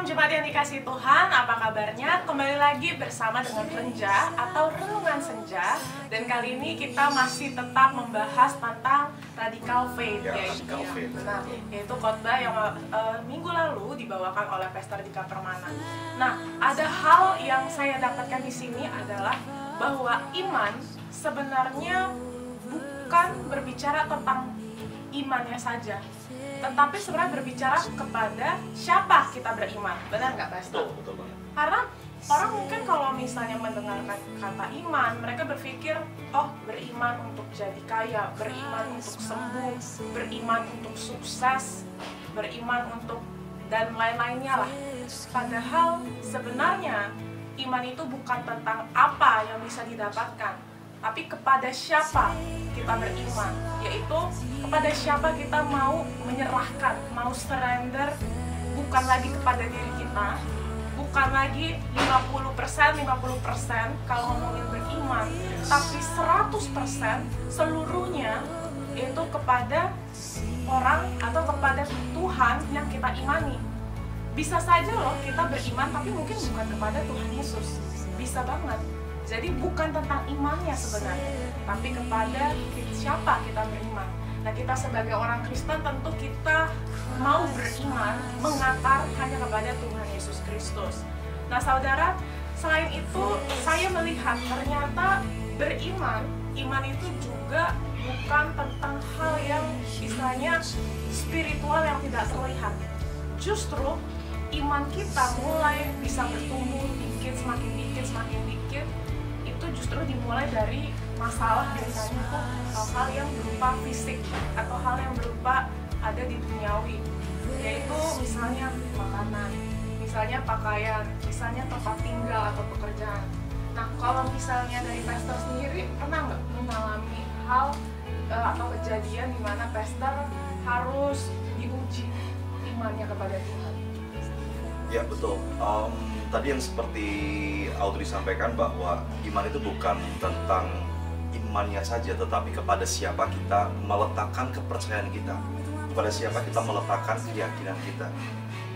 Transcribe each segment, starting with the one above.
Shalom Jemaat yang dikasihi Tuhan, apa kabarnya? Kembali lagi bersama dengan Renja atau Renungan Senja. Dan kali ini kita masih tetap membahas tentang Radical Faith, yaitu khotbah yang minggu lalu dibawakan oleh Pastor Dika Permana. Nah, ada hal yang saya dapatkan di sini adalah bahwa iman sebenarnya bukan berbicara tentang imannya saja, tetapi sebenarnya berbicara kepada siapa kita beriman. Benar nggak, Pastor? Betul banget. Karena orang mungkin kalau misalnya mendengarkan kata iman, mereka berpikir, oh, beriman untuk jadi kaya, beriman untuk sembuh, beriman untuk sukses, beriman untuk dan lain-lainnya lah. Padahal sebenarnya iman itu bukan tentang apa yang bisa didapatkan, tapi kepada siapa kita beriman, yaitu kepada siapa kita mau menyerahkan, mau surrender, bukan lagi kepada diri kita, bukan lagi 50% kalau ngomongin beriman, tapi 100% seluruhnya itu kepada orang atau kepada Tuhan yang kita imani. Bisa saja loh kita beriman tapi mungkin bukan kepada Tuhan Yesus, bisa banget. Jadi bukan tentang imannya sebenarnya, tapi kepada siapa kita beriman. Nah, kita sebagai orang Kristen tentu kita mau beriman, mengakar hanya kepada Tuhan Yesus Kristus. Nah, saudara, selain itu saya melihat ternyata beriman, iman itu juga bukan tentang hal yang istilahnya spiritual yang tidak terlihat. Justru iman kita mulai bisa bertumbuh semakin dikit, itu justru dimulai dari masalah biasanya tuh hal-hal yang berupa fisik atau hal yang berupa ada di duniawi, yaitu misalnya makanan, misalnya pakaian, misalnya tempat tinggal atau pekerjaan. Nah, kalau misalnya dari pastor sendiri pernah nggak mengalami hal atau kejadian di mana pastor harus diuji imannya kepada Tuhan? Ya, betul. Tadi yang seperti Audrey sampaikan bahwa iman itu bukan tentang imannya saja, tetapi kepada siapa kita meletakkan kepercayaan kita, kepada siapa kita meletakkan keyakinan kita.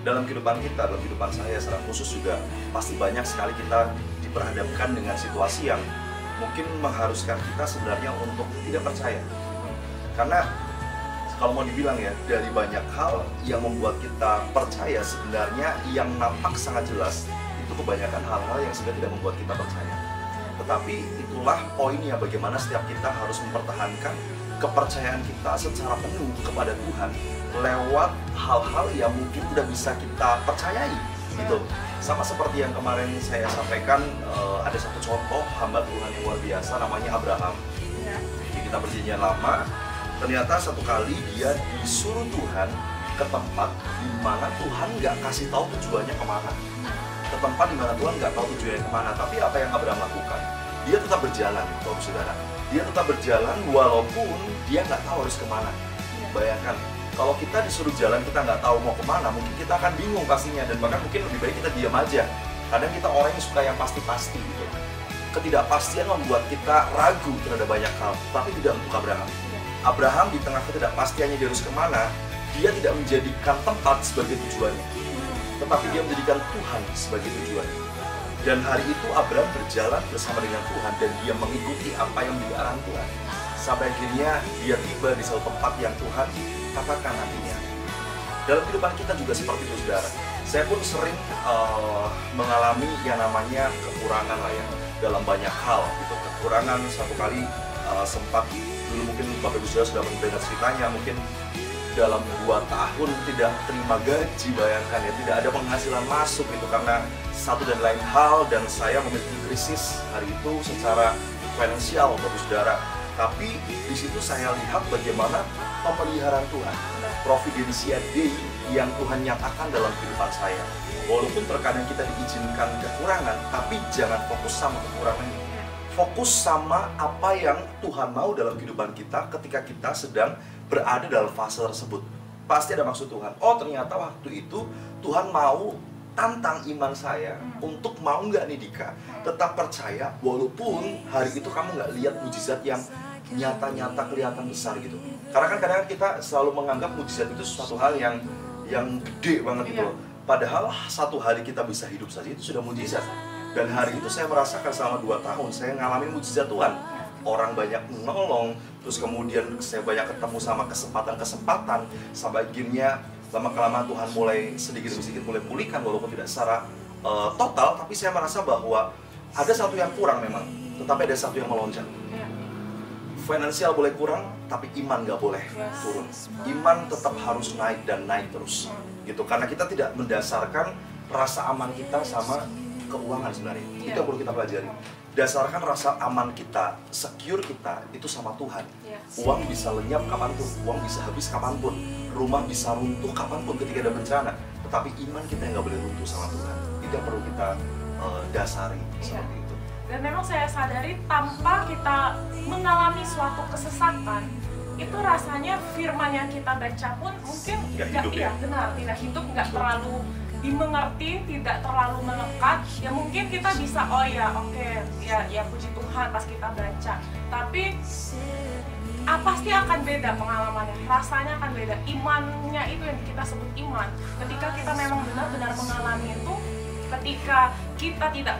Dalam kehidupan kita, dalam kehidupan saya secara khusus juga, pasti banyak sekali kita diperhadapkan dengan situasi yang mungkin mengharuskan kita sebenarnya untuk tidak percaya. Karena kalau mau dibilang ya, dari banyak hal yang membuat kita percaya sebenarnya yang nampak sangat jelas, itu kebanyakan hal-hal yang sebenarnya tidak membuat kita percaya. Tetapi itulah poinnya, bagaimana setiap kita harus mempertahankan kepercayaan kita secara penuh kepada Tuhan lewat hal-hal yang mungkin tidak bisa kita percayai gitu. Sama seperti yang kemarin saya sampaikan, ada satu contoh hamba Tuhan yang luar biasa namanya Abraham. Di kitab Perjanjian Lama, ternyata satu kali dia disuruh Tuhan ke tempat di mana Tuhan nggak kasih tahu tujuannya kemana, ke tempat di mana Tuhan nggak tahu tujuannya kemana. Tapi apa yang Abraham lakukan? Dia tetap berjalan, saudara. Dia tetap berjalan walaupun dia nggak tahu harus kemana. Bayangkan, kalau kita disuruh jalan kita nggak tahu mau kemana, mungkin kita akan bingung pastinya, dan bahkan mungkin lebih baik kita diam aja. Kadang kita orang yang suka yang pasti-pasti gitu. Ketidakpastian membuat kita ragu terhadap banyak hal, tapi tidak untuk Abraham. Abraham di tengah ketidakpastiannya dia harus kemana, dia tidak menjadikan tempat sebagai tujuannya, tetapi dia menjadikan Tuhan sebagai tujuannya. Dan hari itu Abraham berjalan bersama dengan Tuhan dan dia mengikuti apa yang menjadi arahan Tuhan. Sampai akhirnya dia tiba di suatu tempat yang Tuhan katakan nantinya. Dalam kehidupan kita juga seperti itu, saudara. Saya pun sering mengalami yang namanya kekurangan lah ya, dalam banyak hal gitu. Kekurangan satu kali sempat dulu, mungkin Bapak Ibu Saudara sudah mendengar ceritanya, mungkin dalam 2 tahun tidak terima gaji, bayangkan ya, tidak ada penghasilan masuk itu karena satu dan lain hal, dan saya memiliki krisis hari itu secara finansial, Bapak Saudara. Tapi di situ saya lihat bagaimana pemeliharaan Tuhan, providensia Dei yang Tuhan nyatakan dalam kehidupan saya. Walaupun terkadang kita diizinkan kekurangan, tapi jangan fokus sama kekurangannya. Fokus sama apa yang Tuhan mau dalam kehidupan kita ketika kita sedang berada dalam fase tersebut. Pasti ada maksud Tuhan. Oh, ternyata waktu itu Tuhan mau tantang iman saya untuk mau nggak nih Dika tetap percaya walaupun hari itu kamu nggak lihat mujizat yang nyata-nyata kelihatan besar gitu. Karena kan kadang kita selalu menganggap mujizat itu sesuatu hal yang gede banget gitu loh. Padahal satu hari kita bisa hidup saja itu sudah mujizat. Dan hari itu saya merasakan selama 2 tahun saya ngalamin mujizat Tuhan. Orang banyak menolong, terus kemudian saya banyak ketemu sama kesempatan-kesempatan, sampai akhirnya lama-kelamaan Tuhan mulai sedikit demi sedikit mulai pulihkan, walaupun tidak secara total, tapi saya merasa bahwa ada satu yang kurang memang, tetapi ada satu yang melonjak. Finansial boleh kurang, tapi iman nggak boleh turun. Iman tetap harus naik dan naik terus, gitu. Karena kita tidak mendasarkan rasa aman kita sama keuangan sebenarnya. Itu yang perlu kita pelajari. Dasarkan rasa aman kita, secure kita itu sama Tuhan. Uang bisa lenyap kapanpun, uang bisa habis kapanpun, rumah bisa runtuh kapanpun ketika ada bencana. Tetapi iman kita yang nggak boleh runtuh sama Tuhan. Itu yang perlu kita dasari seperti itu. Dan memang saya sadari tanpa kita mengalami suatu kesesatan, itu rasanya firman yang kita baca pun mungkin nggak hidup, ya? Benar, tidak hidup, nggak terlalu dimengerti, tidak terlalu melekat. Ya mungkin kita bisa, oh ya oke, ya puji Tuhan pas kita baca. Tapi pasti akan beda pengalamannya, rasanya akan beda. Imannya itu yang kita sebut iman. Ketika kita memang benar-benar mengalami itu, ketika kita tidak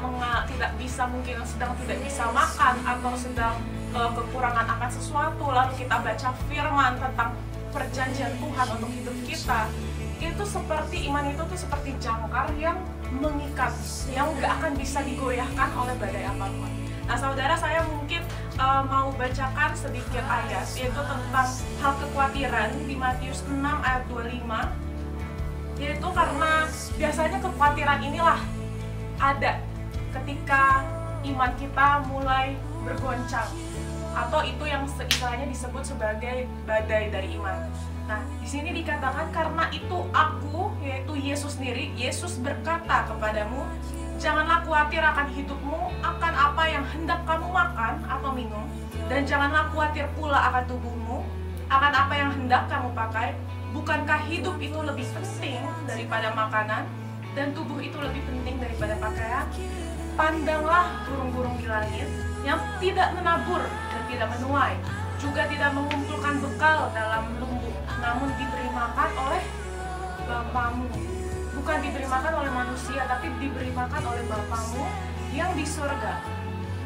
bisa, mungkin sedang tidak bisa makan atau sedang kekurangan akan sesuatu, lalu kita baca firman tentang perjanjian Tuhan untuk hidup kita, itu seperti iman itu tuh seperti jangkar yang mengikat, yang gak akan bisa digoyahkan oleh badai apapun. Nah saudara, saya mungkin mau bacakan sedikit ayat, yaitu tentang hal kekhawatiran di Matius 6 ayat 25. Yaitu karena biasanya kekhawatiran inilah ada ketika iman kita mulai bergoncang, atau itu yang istilahnya disebut sebagai badai dari iman. Nah, di sini dikatakan karena itu aku, yaitu Yesus sendiri, Yesus berkata kepadamu, janganlah khawatir akan hidupmu, akan apa yang hendak kamu makan atau minum, dan janganlah khawatir pula akan tubuhmu, akan apa yang hendak kamu pakai. Bukankah hidup itu lebih penting daripada makanan, dan tubuh itu lebih penting daripada pakaian? Pandanglah burung-burung di langit yang tidak menabur dan tidak menuai, juga tidak mengumpulkan bekal dalam lumbung, namun diberi makan oleh Bapamu. Bukan diberi makan oleh manusia, tapi diberi makan oleh Bapamu yang di surga.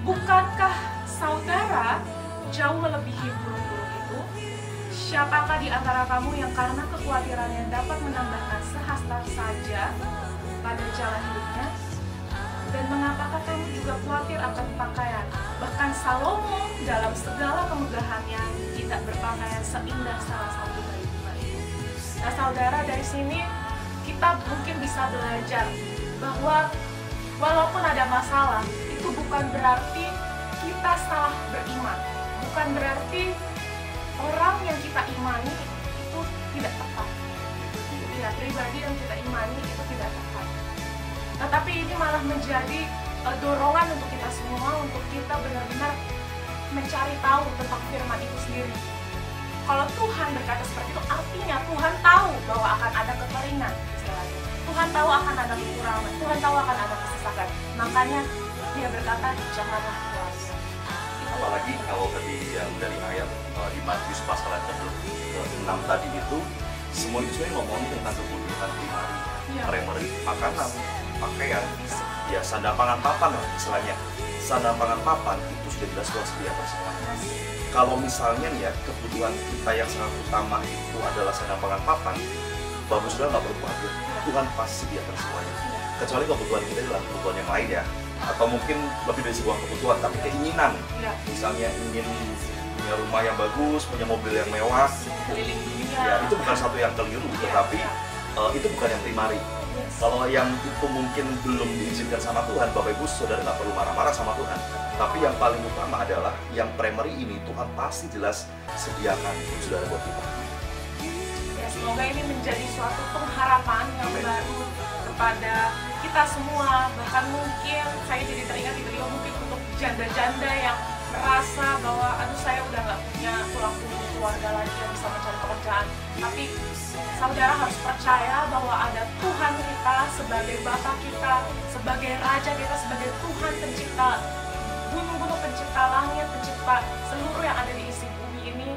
Bukankah saudara jauh melebihi burung-burung itu? Siapakah di antara kamu yang karena kekhawatirannya dapat menambahkan sehasta saja pada jalan hidupnya? Dan mengapakah kamu juga khawatir akan pakaian? Bahkan Salomo dalam segala kemegahannya tidak berpakaian seindah salah satu dari bunga itu. Nah saudara, dari sini kita mungkin bisa belajar bahwa walaupun ada masalah, itu bukan berarti kita salah beriman. Bukan berarti orang yang kita imani itu tidak tepat. Ya, pribadi yang kita imani itu tidak tepat. Tetapi ini malah menjadi dorongan untuk kita semua, untuk kita benar-benar mencari tahu tentang firman itu sendiri. Kalau Tuhan berkata seperti itu, artinya Tuhan tahu bahwa akan ada kekeringan. Tuhan tahu akan ada kekurangan, Tuhan tahu akan ada kesesakan. Makanya dia berkata, janganlah khawatir. Apalagi kalau tadi yang dari ayat di Matius pasal yang ke-6 tadi itu, semua itu sebenarnya ngomong tentang kebutuhan primari, primary, makanan, pakaian, ya sandang pangan papan lah istilahnya. Sandang pangan papan itu sudah jelas Tuhan sediakan semuanya. Kalau misalnya nih ya, kebutuhan kita yang sangat utama itu adalah sandang pangan papan, bagus sudah nggak perlu khawatir, Tuhan pasti sediakan semuanya. Kecuali kebutuhan kita adalah kebutuhan yang lain ya, atau mungkin lebih dari sebuah kebutuhan, tapi keinginan. Misalnya ingin punya rumah yang bagus, punya mobil yang mewah, ya itu bukan satu yang keliru, tetapi itu bukan yang primari. Kalau yang itu mungkin belum diizinkan sama Tuhan, Bapak Ibu Saudara nggak perlu marah-marah sama Tuhan. Tapi yang paling utama adalah yang primary ini Tuhan pasti jelas sediakan Saudara buat kita. Ya, semoga ini menjadi suatu pengharapan yang baru kepada kita semua. Bahkan mungkin saya jadi teringat tiba-tiba mungkin untuk janda-janda yang merasa bahwa aduh saya udah nggak punya tulang punggung keluarga lagi yang bisa mencari pekerjaan. Tapi saudara harus percaya bahwa ada Tuhan kita sebagai Bapa kita, sebagai Raja kita, sebagai Tuhan pencipta gunung-gunung, pencipta langit, pencipta seluruh yang ada di isi bumi ini.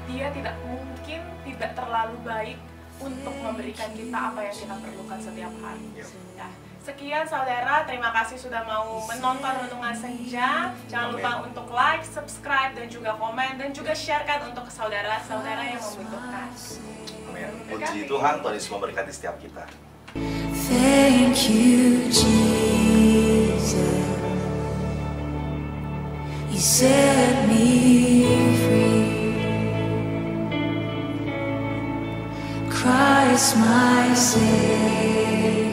Dia tidak mungkin tidak terlalu baik untuk memberikan kita apa yang kita perlukan setiap hari. Yep. Ya. Sekian saudara, terima kasih sudah mau menonton Renungan Senja. Jangan lupa untuk like, subscribe, dan juga komen, dan juga sharekan untuk saudara-saudara yang membutuhkan. Amin. Puji Tuhan, Tuhan Yesus memberkati setiap kita. Thank you, Jesus. You set me free. Christ, my Savior.